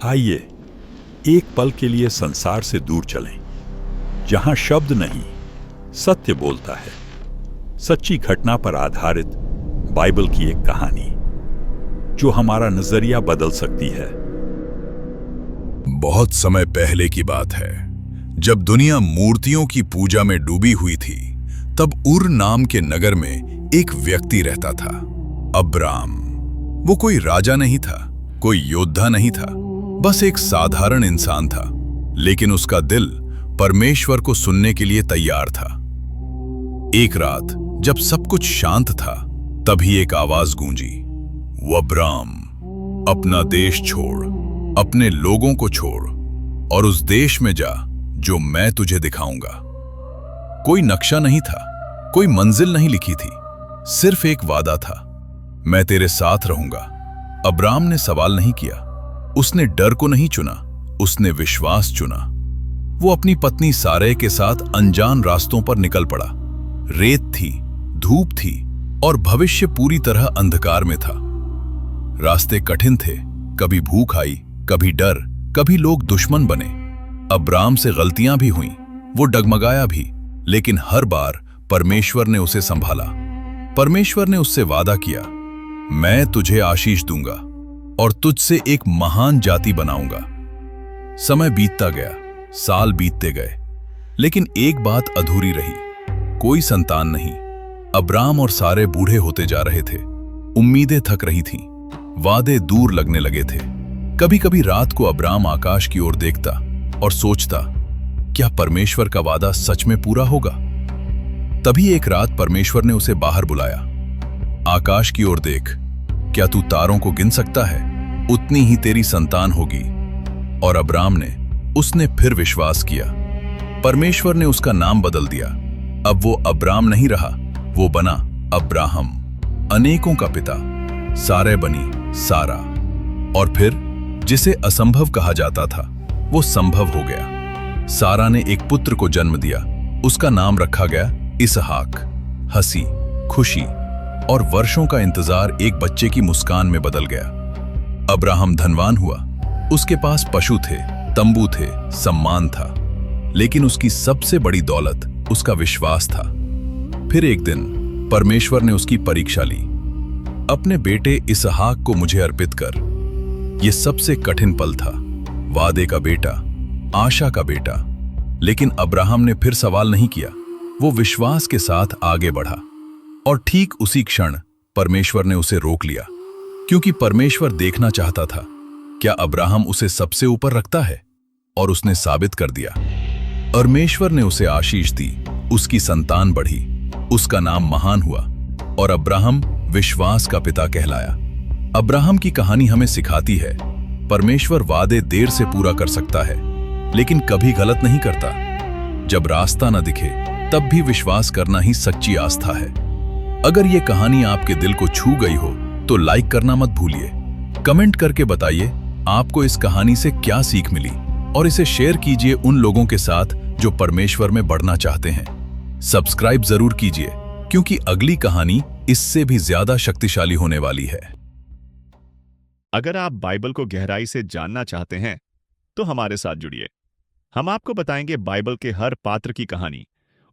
आइए एक पल के लिए संसार से दूर चलें, जहां शब्द नहीं, सत्य बोलता है। सच्ची घटना पर आधारित बाइबल की एक कहानी जो हमारा नजरिया बदल सकती है। बहुत समय पहले की बात है, जब दुनिया मूर्तियों की पूजा में डूबी हुई थी, तब उर नाम के नगर में एक व्यक्ति रहता था, अब्राम। वो कोई राजा नहीं था, कोई योद्धा नहीं था, बस एक साधारण इंसान था, लेकिन उसका दिल परमेश्वर को सुनने के लिए तैयार था। एक रात जब सब कुछ शांत था, तभी एक आवाज गूंजी, वो अब्राम, अपना देश छोड़, अपने लोगों को छोड़ और उस देश में जा जो मैं तुझे दिखाऊंगा। कोई नक्शा नहीं था, कोई मंजिल नहीं लिखी थी, सिर्फ एक वादा था, मैं तेरे साथ रहूंगा। अब्राम ने सवाल नहीं किया, उसने डर को नहीं चुना, उसने विश्वास चुना। वो अपनी पत्नी सारे के साथ अनजान रास्तों पर निकल पड़ा। रेत थी, धूप थी और भविष्य पूरी तरह अंधकार में था। रास्ते कठिन थे, कभी भूख आई, कभी डर, कभी लोग दुश्मन बने। अब्राम से गलतियां भी हुईं, वो डगमगाया भी, लेकिन हर बार परमेश्वर ने उसे संभाला। परमेश्वर ने उससे वादा किया, मैं तुझे आशीष दूंगा और तुझसे एक महान जाति बनाऊंगा। समय बीतता गया, साल बीतते गए, लेकिन एक बात अधूरी रही, कोई संतान नहीं। अब्राम और सारे बूढ़े होते जा रहे थे, उम्मीदें थक रही थीं, वादे दूर लगने लगे थे। कभी कभी रात को अब्राम आकाश की ओर देखता और सोचता, क्या परमेश्वर का वादा सच में पूरा होगा? तभी एक रात परमेश्वर ने उसे बाहर बुलाया। आकाश की ओर देख, क्या तू तारों को गिन सकता है? उतनी ही तेरी संतान होगी। और अब्राम ने, उसने फिर विश्वास किया। परमेश्वर ने उसका नाम बदल दिया। अब वो अब्राम नहीं रहा, वो बना अब्राहम, अनेकों का पिता। सारे बनी सारा, और फिर जिसे असंभव कहा जाता था वो संभव हो गया। सारा ने एक पुत्र को जन्म दिया, उसका नाम रखा गया इसहाक। हंसी, खुशी और वर्षों का इंतजार एक बच्चे की मुस्कान में बदल गया। अब्राहम धनवान हुआ, उसके पास पशु थे, तंबू थे, सम्मान था, लेकिन उसकी सबसे बड़ी दौलत उसका विश्वास था। फिर एक दिन परमेश्वर ने उसकी परीक्षा ली। अपने बेटे इसहाक को मुझे अर्पित कर। यह सबसे कठिन पल था, वादे का बेटा, आशा का बेटा। लेकिन अब्राहम ने फिर सवाल नहीं किया, वो विश्वास के साथ आगे बढ़ा। और ठीक उसी क्षण परमेश्वर ने उसे रोक लिया, क्योंकि परमेश्वर देखना चाहता था, क्या अब्राहम उसे सबसे ऊपर रखता है? और उसने साबित कर दिया। परमेश्वर ने उसे आशीष दी, उसकी संतान बढ़ी, उसका नाम महान हुआ और अब्राहम विश्वास का पिता कहलाया। अब्राहम की कहानी हमें सिखाती है, परमेश्वर वादे देर से पूरा कर सकता है, लेकिन कभी गलत नहीं करता। जब रास्ता न दिखे, तब भी विश्वास करना ही सच्ची आस्था है। अगर ये कहानी आपके दिल को छू गई हो तो लाइक करना मत भूलिए। कमेंट करके बताइए आपको इस कहानी से क्या सीख मिली, और इसे शेयर कीजिए उन लोगों के साथ जो परमेश्वर में बढ़ना चाहते हैं। सब्सक्राइब जरूर कीजिए, क्योंकि अगली कहानी इससे भी ज्यादा शक्तिशाली होने वाली है। अगर आप बाइबल को गहराई से जानना चाहते हैं तो हमारे साथ जुड़िए। हम आपको बताएंगे बाइबल के हर पात्र की कहानी,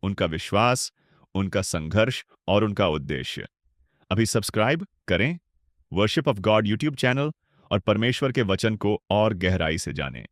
उनका विश्वास, उनका संघर्ष और उनका उद्देश्य। अभी सब्सक्राइब करें worship of God YouTube channel और परमेश्वर के वचन को और गहराई से जानें।